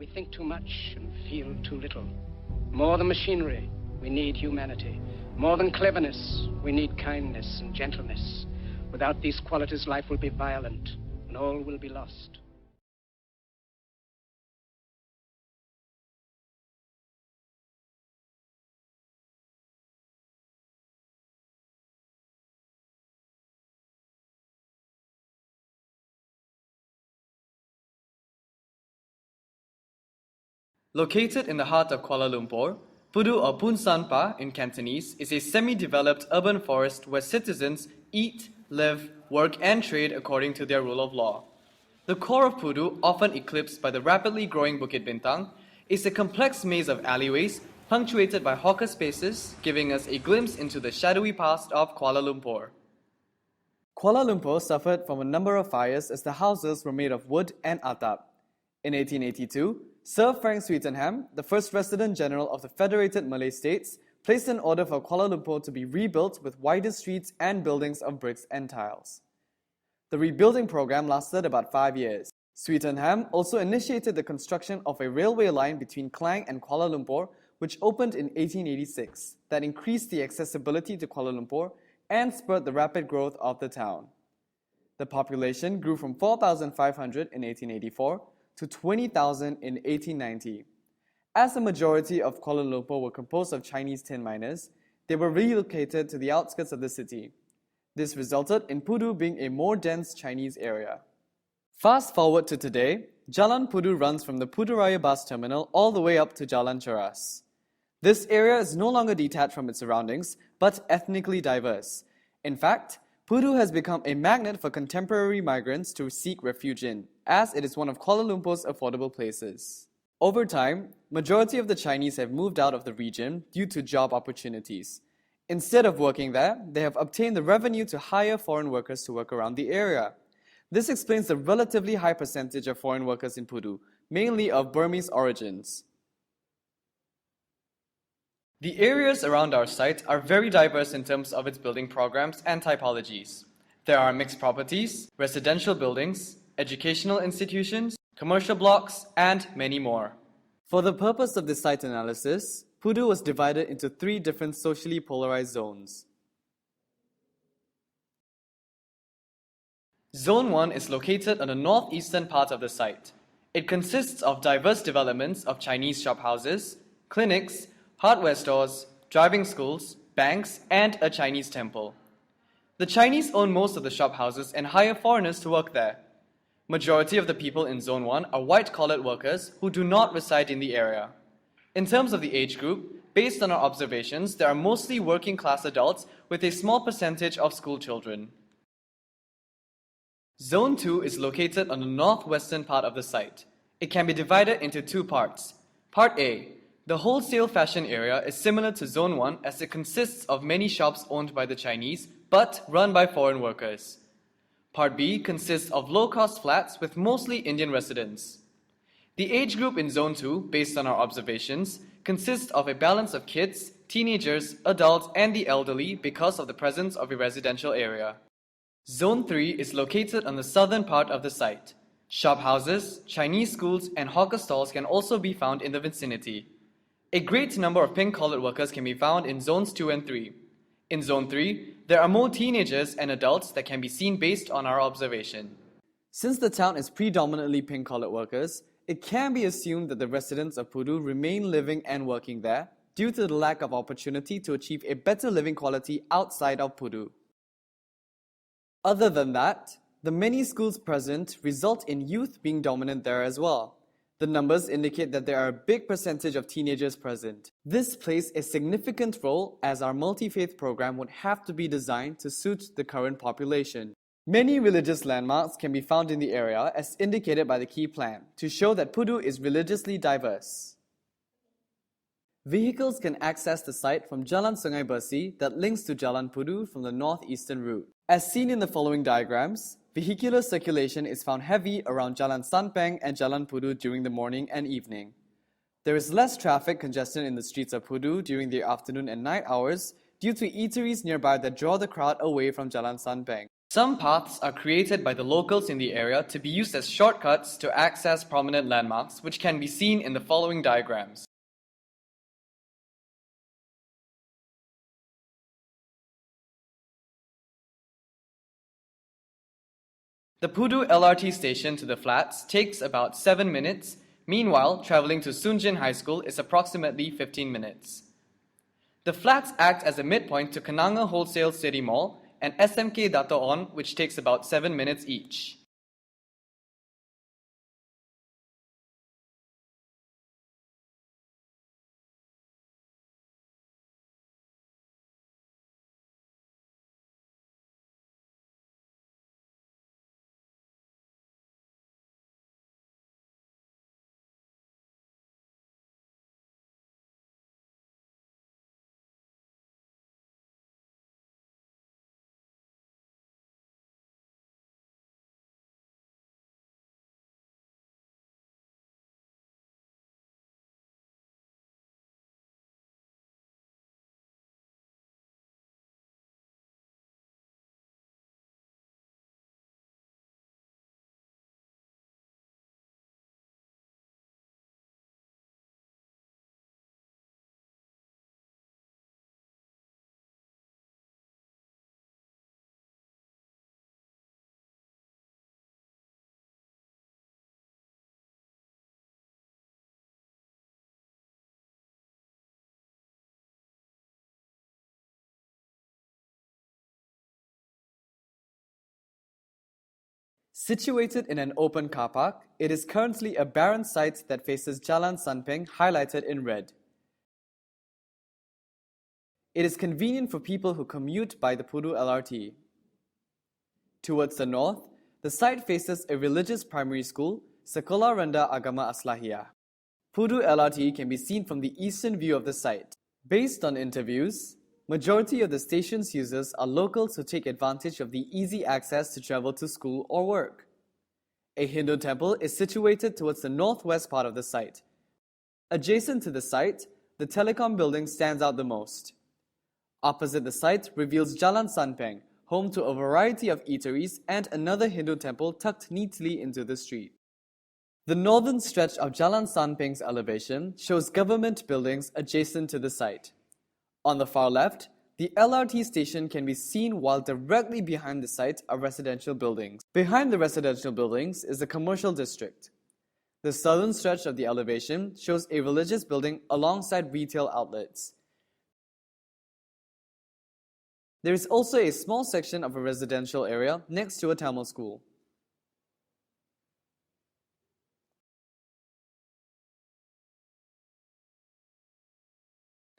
We think too much and feel too little. More than machinery, we need humanity. More than cleverness, we need kindness and gentleness. Without these qualities, life will be violent and all will be lost. Located in the heart of Kuala Lumpur, Pudu or Pun San Pa in Cantonese is a semi-developed urban forest where citizens eat, live, work and trade according to their rule of law. The core of Pudu, often eclipsed by the rapidly growing Bukit Bintang, is a complex maze of alleyways punctuated by hawker spaces, giving us a glimpse into the shadowy past of Kuala Lumpur. Kuala Lumpur suffered from a number of fires as the houses were made of wood and atap. In 1882, Sir Frank Swettenham, the first Resident General of the Federated Malay States, placed an order for Kuala Lumpur to be rebuilt with wider streets and buildings of bricks and tiles. The rebuilding program lasted about 5 years. Swettenham also initiated the construction of a railway line between Klang and Kuala Lumpur, which opened in 1886, that increased the accessibility to Kuala Lumpur and spurred the rapid growth of the town. The population grew from 4,500 in 1884 to 20,000 in 1890. As the majority of Kuala Lumpur were composed of Chinese tin miners, they were relocated to the outskirts of the city. This resulted in Pudu being a more dense Chinese area. Fast forward to today, Jalan Pudu runs from the Pudurai bus terminal all the way up to Jalan Cheras. This area is no longer detached from its surroundings, but ethnically diverse. In fact, Pudu has become a magnet for contemporary migrants to seek refuge in, as it is one of Kuala Lumpur's affordable places. Over time, majority of the Chinese have moved out of the region due to job opportunities. Instead of working there, they have obtained the revenue to hire foreign workers to work around the area. This explains the relatively high percentage of foreign workers in Pudu, mainly of Burmese origins. The areas around our site are very diverse in terms of its building programs and typologies. There are mixed properties, residential buildings, educational institutions, commercial blocks, and many more. For the purpose of this site analysis, Pudu was divided into 3 different socially polarized zones. Zone 1 is located on the northeastern part of the site. It consists of diverse developments of Chinese shophouses, clinics, hardware stores, driving schools, banks, and a Chinese temple. The Chinese own most of the shophouses and hire foreigners to work there. Majority of the people in Zone 1 are white-collared workers who do not reside in the area. In terms of the age group, based on our observations, there are mostly working-class adults with a small percentage of school children. Zone 2 is located on the northwestern part of the site. It can be divided into 2 parts. Part A. The wholesale fashion area is similar to Zone 1 as it consists of many shops owned by the Chinese but run by foreign workers. Part B consists of low-cost flats with mostly Indian residents. The age group in Zone 2, based on our observations, consists of a balance of kids, teenagers, adults, and the elderly because of the presence of a residential area. Zone 3 is located on the southern part of the site. Shophouses, Chinese schools, and hawker stalls can also be found in the vicinity. A great number of pink-collared workers can be found in Zones 2 and 3. In Zone 3, there are more teenagers and adults that can be seen based on our observation. Since the town is predominantly pink-collared workers, it can be assumed that the residents of Pudu remain living and working there due to the lack of opportunity to achieve a better living quality outside of Pudu. Other than that, the many schools present result in youth being dominant there as well. The numbers indicate that there are a big percentage of teenagers present. This plays a significant role as our multi-faith program would have to be designed to suit the current population. Many religious landmarks can be found in the area as indicated by the key plan to show that Pudu is religiously diverse. Vehicles can access the site from Jalan Sungai Bersih that links to Jalan Pudu from the northeastern route. As seen in the following diagrams, vehicular circulation is found heavy around Jalan Sanpeng and Jalan Pudu during the morning and evening. There is less traffic congestion in the streets of Pudu during the afternoon and night hours due to eateries nearby that draw the crowd away from Jalan Sanpeng. Some paths are created by the locals in the area to be used as shortcuts to access prominent landmarks, which can be seen in the following diagrams. The Pudu LRT station to the flats takes about 7 minutes. Meanwhile, traveling to Sunjin High School is approximately 15 minutes. The flats act as a midpoint to Kenanga Wholesale City Mall and SMK Dato On, which takes about 7 minutes each. Situated in an open car park, it is currently a barren site that faces Jalan Sanpeng, highlighted in red. It is convenient for people who commute by the Pudu LRT. Towards the north, the site faces a religious primary school, Sekolah Rendah Agama Aslahiyah. Pudu LRT can be seen from the eastern view of the site. Based on interviews, majority of the station's users are locals who take advantage of the easy access to travel to school or work. A Hindu temple is situated towards the northwest part of the site. Adjacent to the site, the telecom building stands out the most. Opposite the site reveals Jalan Sanpeng, home to a variety of eateries and another Hindu temple tucked neatly into the street. The northern stretch of Jalan Sanpeng's elevation shows government buildings adjacent to the site. On the far left, the LRT station can be seen, while directly behind the site are residential buildings. Behind the residential buildings is the commercial district. The southern stretch of the elevation shows a religious building alongside retail outlets. There is also a small section of a residential area next to a Tamil school.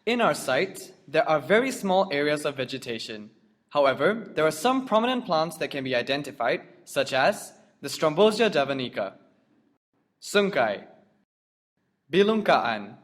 In our site, there are very small areas of vegetation. However, there are some prominent plants that can be identified, such as the Strombosia javanica, Sungkai, Bilungkaan,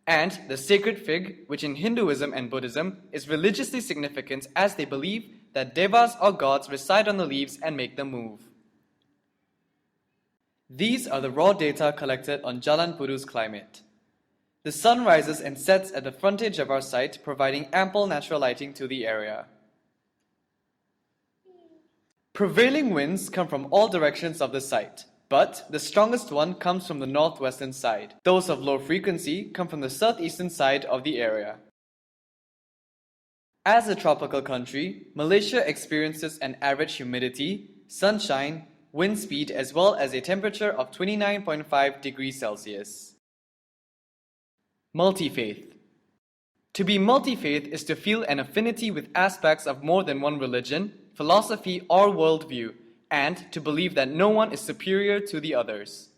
and the sacred fig, which in Hinduism and Buddhism is religiously significant, as they believe that devas or gods reside on the leaves and make them move. These are the raw data collected on Jalan Pudu's climate. The sun rises and sets at the frontage of our site, providing ample natural lighting to the area. Prevailing winds come from all directions of the site, but the strongest one comes from the northwestern side. Those of low frequency come from the southeastern side of the area. As a tropical country, Malaysia experiences an average humidity, sunshine, wind speed, as well as a temperature of 29.5 degrees Celsius. Multi-faith. To be multi-faith is to feel an affinity with aspects of more than one religion, philosophy, or worldview, and to believe that no one is superior to the others.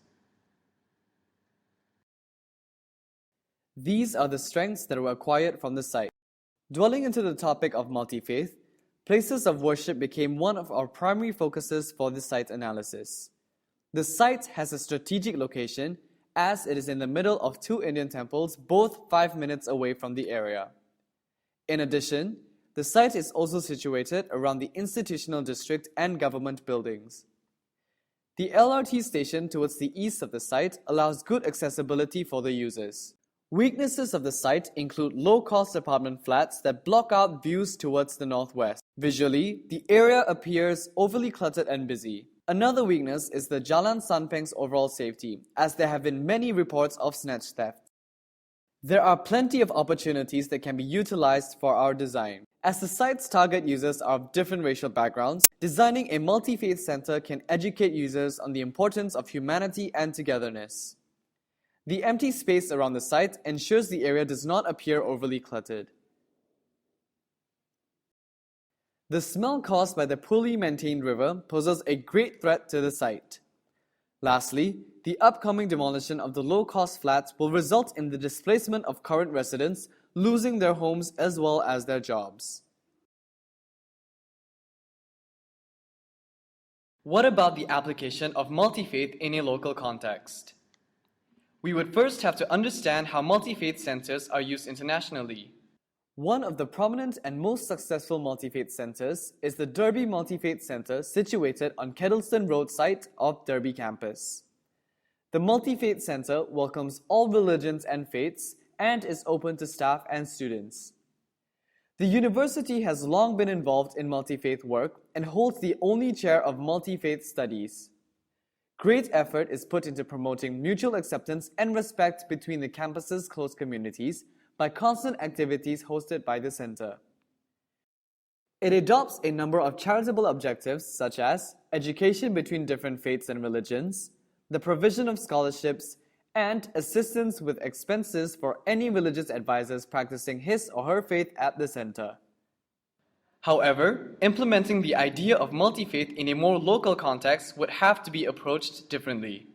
These are the strengths that were acquired from the site. Dwelling into the topic of multi-faith, places of worship became one of our primary focuses for the site analysis. The site has a strategic location, as it is in the middle of two Indian temples, both 5 minutes away from the area. In addition, the site is also situated around the institutional district and government buildings. The LRT station towards the east of the site allows good accessibility for the users. Weaknesses of the site include low-cost apartment flats that block out views towards the northwest. Visually, the area appears overly cluttered and busy. Another weakness is the Jalan Sanpeng's overall safety, as there have been many reports of snatch theft. There are plenty of opportunities that can be utilized for our design. As the site's target users are of different racial backgrounds, designing a multi-faith center can educate users on the importance of humanity and togetherness. The empty space around the site ensures the area does not appear overly cluttered. The smell caused by the poorly maintained river poses a great threat to the site. Lastly, the upcoming demolition of the low-cost flats will result in the displacement of current residents losing their homes as well as their jobs. What about the application of multi-faith in a local context? We would first have to understand how multi-faith centers are used internationally. One of the prominent and most successful multi-faith centers is the Derby Multi-Faith Center situated on Kettleston Road site of Derby campus. The Multi-Faith Center welcomes all religions and faiths and is open to staff and students. The university has long been involved in multi-faith work and holds the only chair of multi-faith studies. Great effort is put into promoting mutual acceptance and respect between the campus's close communities by constant activities hosted by the center. It adopts a number of charitable objectives such as education between different faiths and religions, the provision of scholarships, and assistance with expenses for any religious advisors practicing his or her faith at the center. However, implementing the idea of multi-faith in a more local context would have to be approached differently.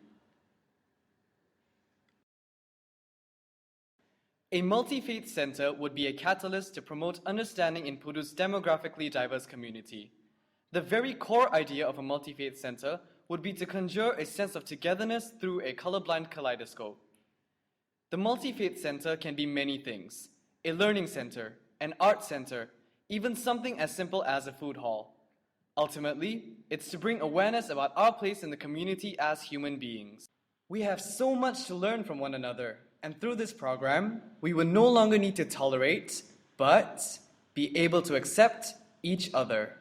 A multi-faith center would be a catalyst to promote understanding in Pudu's demographically diverse community. The very core idea of a multi-faith center would be to conjure a sense of togetherness through a colorblind kaleidoscope. The multi-faith center can be many things: a learning center, an art center, even something as simple as a food hall. Ultimately, it's to bring awareness about our place in the community as human beings. We have so much to learn from one another, and through this program, we will no longer need to tolerate, but be able to accept each other.